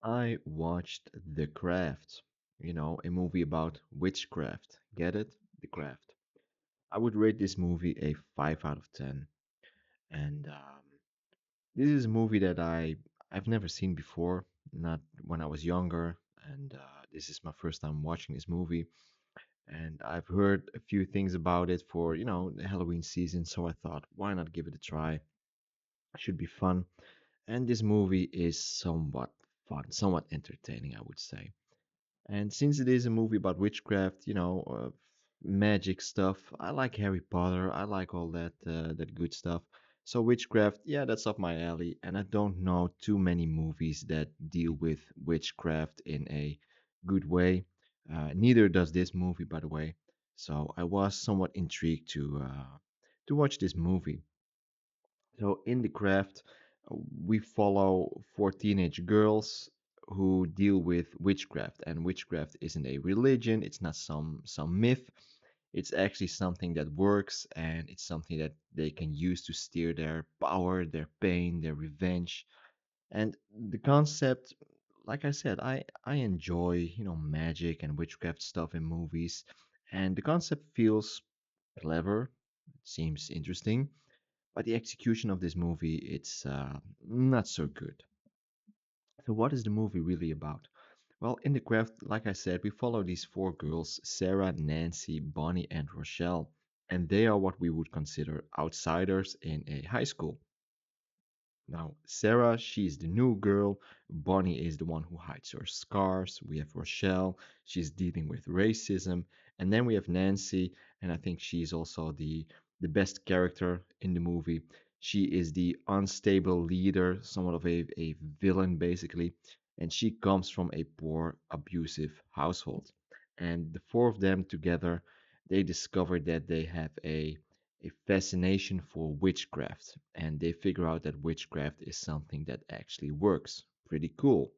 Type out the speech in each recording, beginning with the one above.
I watched The Craft, a movie about witchcraft. Get it? The Craft. I would rate this movie a 5 out of 10. And this is a movie that I've never seen before, not when I was younger, and this is my first time watching this movie. And I've heard a few things about it for, the Halloween season, so I thought, why not give it a try? Should be fun. And this movie is somewhat fun, somewhat entertaining, I would say. And since it is a movie about witchcraft, magic stuff, I like Harry Potter. I like all that good stuff. So witchcraft, yeah, that's up my alley. And I don't know too many movies that deal with witchcraft in a good way. Neither does this movie, by the way. So I was somewhat intrigued to watch this movie. So in the craft, we follow four teenage girls who deal with witchcraft, and witchcraft isn't a religion. It's not some myth. It's actually something that works, and it's something that they can use to steer their power, their pain, their revenge. And the concept, like I said, I enjoy magic and witchcraft stuff in movies, and the concept feels clever. It seems interesting, but the execution of this movie, it's not so good. So what is the movie really about? Well, in the craft, like I said, we follow these four girls, Sarah, Nancy, Bonnie, and Rochelle, and they are what we would consider outsiders in a high school. Now, Sarah, she's the new girl. Bonnie is the one who hides her scars. We have Rochelle, she's dealing with racism. And then we have Nancy, and I think she's also the best character in the movie. She is the unstable leader, somewhat of a villain, basically. And she comes from a poor, abusive household. And the four of them together, they discover that they have a fascination for witchcraft, and they figure out that witchcraft is something that actually works. Pretty cool.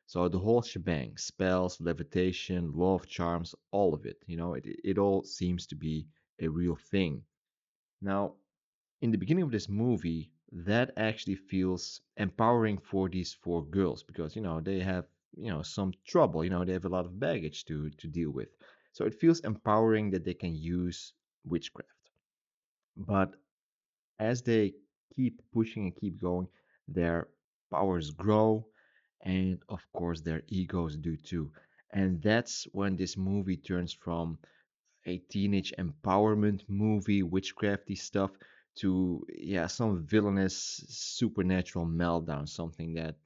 So the whole shebang, spells, levitation, law of charms, all of it, it all seems to be a real thing. Now, in the beginning of this movie, that actually feels empowering for these four girls because, they have, some trouble, they have a lot of baggage to deal with. So it feels empowering that they can use witchcraft. But as they keep pushing and keep going, their powers grow, and of course, their egos do too. And that's when this movie turns from a teenage empowerment movie, witchcrafty stuff, to yeah, some villainous supernatural meltdown, something that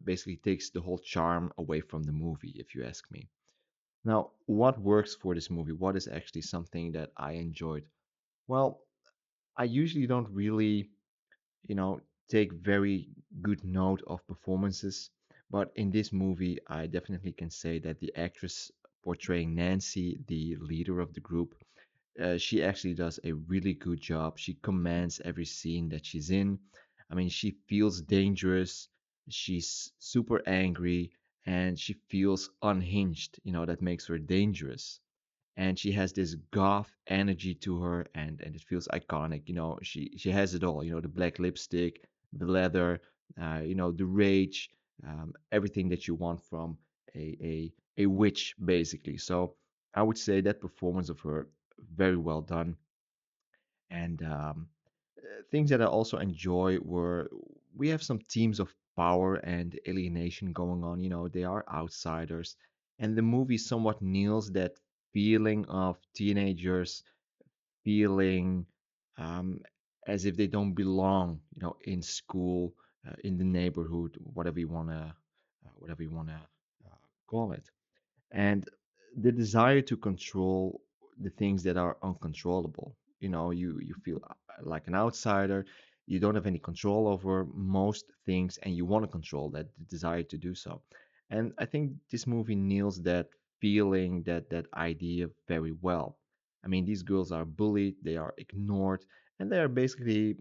basically takes the whole charm away from the movie, if you ask me. Now, what works for this movie? What is actually something that I enjoyed? Well, I usually don't really you know, take very good note of performances. But in this movie, I definitely can say that the actress portraying Nancy, the leader of the group, she actually does a really good job. She commands every scene that she's in. I mean, she feels dangerous, she's super angry, and she feels unhinged. That makes her dangerous, and she has this goth energy to her, and it feels iconic. She has it all. The black lipstick, the leather, the rage, everything that you want from a witch, basically. So I would say that performance of her very well done. And things that I also enjoy were we have some themes of power and alienation going on. They are outsiders, and the movie somewhat nails that feeling of teenagers feeling um, as if they don't belong, in school, in the neighborhood, whatever you wanna call it, and the desire to control the things that are uncontrollable. You feel like an outsider. You don't have any control over most things, and you want to control that the desire to do so. And I think this movie nails that feeling, that idea very well. I mean, these girls are bullied, they are ignored, and they are basically,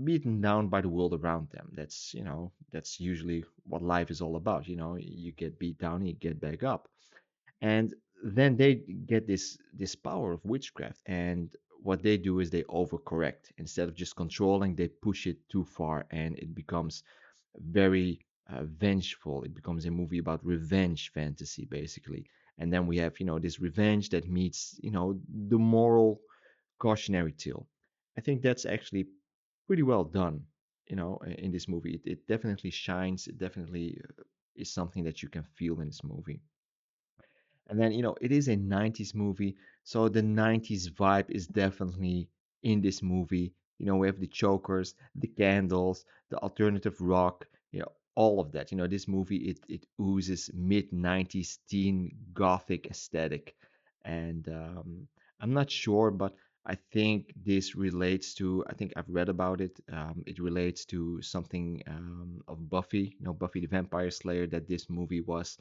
beaten down by the world around them. That's usually what life is all about. You get beat down and you get back up, and then they get this power of witchcraft, and what they do is they overcorrect. Instead of just controlling, they push it too far, and it becomes very vengeful. It becomes a movie about revenge fantasy, basically. And then we have, this revenge that meets, the moral cautionary tale. I think that's actually pretty well done, in this movie. It definitely shines. It definitely is something that you can feel in this movie. And then, it is a 90s movie, so the 90s vibe is definitely in this movie. We have the chokers, the candles, the alternative rock, all of that. This movie, it oozes mid 90s teen gothic aesthetic. And I'm not sure, but I think this relates to, I think I've read about it. It relates to something of Buffy, Buffy the Vampire Slayer, that this movie was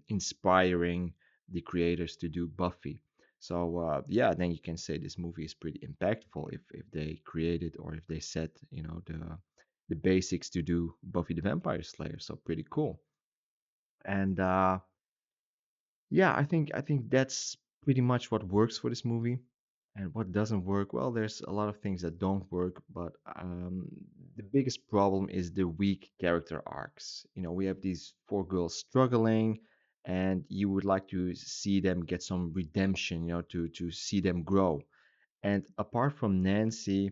inspiring the creators to do Buffy. So yeah, then you can say this movie is pretty impactful if they created or if they set the basics to do Buffy the Vampire Slayer. So pretty cool. And yeah, I think that's pretty much what works for this movie. And what doesn't work? Well, there's a lot of things that don't work, but the biggest problem is the weak character arcs. We have these four girls struggling, and you would like to see them get some redemption, to see them grow. And apart from Nancy,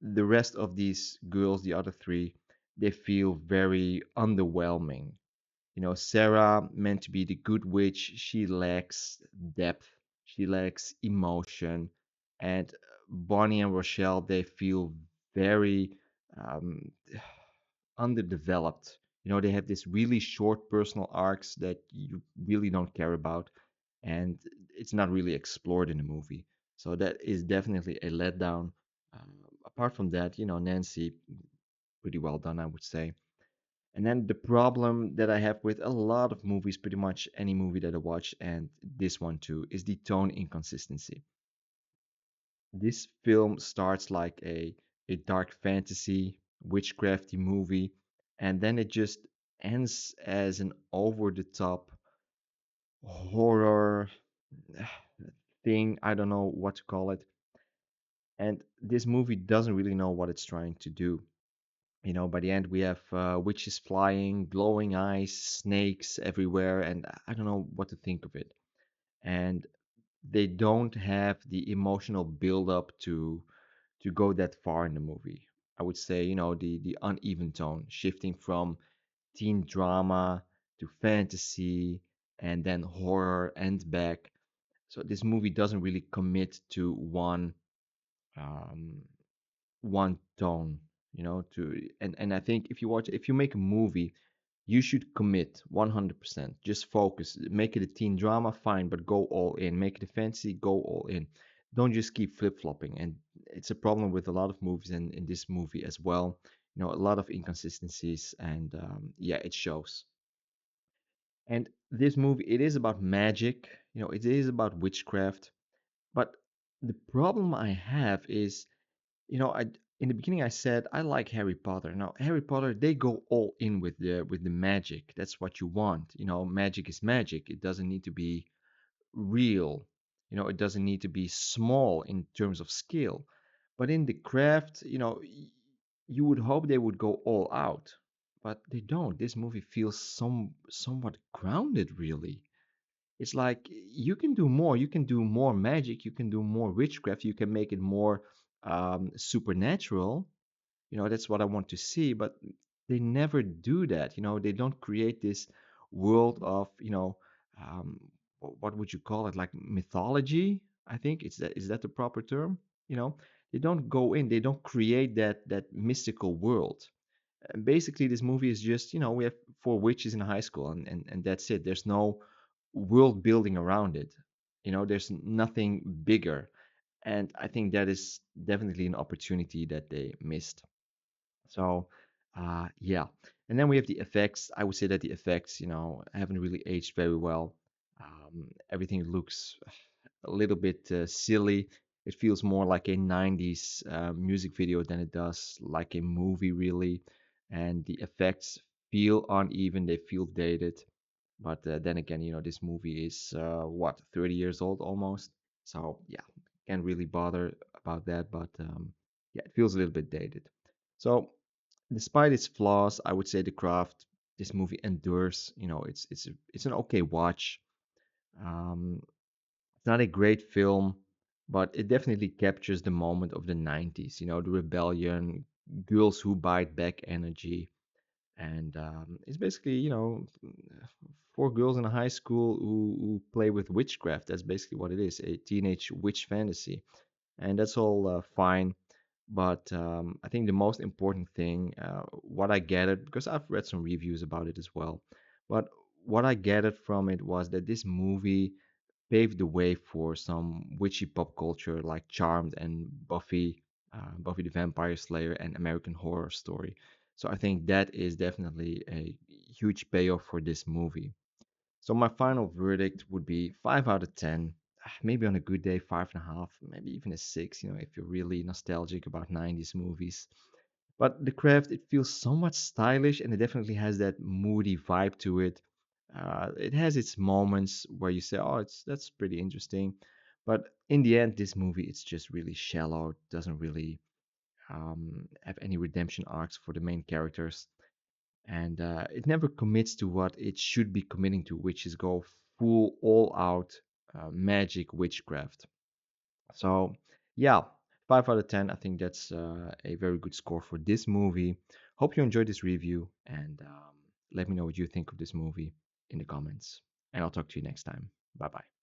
the rest of these girls, the other three, they feel very underwhelming. Sarah, meant to be the good witch, she lacks depth, she lacks emotion, and Bonnie and Rochelle, they feel very um, underdeveloped. They have this really short personal arcs that you really don't care about, and it's not really explored in the movie. So that is definitely a letdown. Apart from that, Nancy, pretty well done, I would say. And then the problem that I have with a lot of movies, pretty much any movie that I watch, and this one too, is the tone inconsistency. This film starts like a dark fantasy, witchcrafty movie, and then it just ends as an over the top horror thing. I don't know what to call it. And this movie doesn't really know what it's trying to do. By the end, we have witches flying, glowing eyes, snakes everywhere, and I don't know what to think of it. And they don't have the emotional build up to go that far in the movie. I would say, the uneven tone, shifting from teen drama to fantasy and then horror and back. So this movie doesn't really commit to um, one tone, to and I think if you make a movie, you should commit 100%. Just focus. Make it a teen drama, fine, but go all in. Make it a fantasy, go all in. Don't just keep flip-flopping. And it's a problem with a lot of movies and in this movie as well. A lot of inconsistencies and yeah, it shows. And this movie, it is about magic, it is about witchcraft, but the problem I have is I in the beginning I said I like Harry Potter. Now Harry Potter, they go all in with the magic. That's what you want. Magic is magic. It doesn't need to be real. It doesn't need to be small in terms of scale. But in the craft, you would hope they would go all out, but they don't. This movie feels somewhat grounded, really. It's like you can do more. You can do more magic. You can do more witchcraft. You can make it more supernatural. That's what I want to see. But they never do that. They don't create this world of, um, what would you call it? Like mythology. I think is that the proper term? They don't go in. They don't create that mystical world. And basically, this movie is just, we have four witches in high school, and that's it. There's no world building around it. There's nothing bigger. And I think that is definitely an opportunity that they missed. So, yeah. And then we have the effects. I would say that the effects, haven't really aged very well. Everything looks a little bit silly. It feels more like a 90s music video than it does like a movie, really. And the effects feel uneven, they feel dated. But then again, this movie is what, 30 years old almost. So, yeah, can't really bother about that. But yeah, it feels a little bit dated. So, despite its flaws, I would say the craft this movie endures. It's an okay watch. Um, it's not a great film, but it definitely captures the moment of the 90s. The rebellion, girls who bite back energy, and it's basically four girls in a high school who play with witchcraft. That's basically what it is, a teenage witch fantasy, and that's all fine. But I think the most important thing, what I gathered, because I've read some reviews about it as well, but what I gathered from it was that this movie paved the way for some witchy pop culture like Charmed and Buffy the Vampire Slayer and American Horror Story. So I think that is definitely a huge payoff for this movie. So my final verdict would be 5 out of 10. Maybe on a good day, 5.5, maybe even a 6, if you're really nostalgic about 90s movies. But The Craft, it feels so much stylish and it definitely has that moody vibe to it. It has its moments where you say, oh, that's pretty interesting. But in the end, this movie, it's just really shallow. It doesn't really have any redemption arcs for the main characters. And it never commits to what it should be committing to, which is go full all out magic witchcraft. So, yeah, 5 out of 10. I think that's a very good score for this movie. Hope you enjoyed this review and let me know what you think of this movie in the comments. And I'll talk to you next time. Bye bye.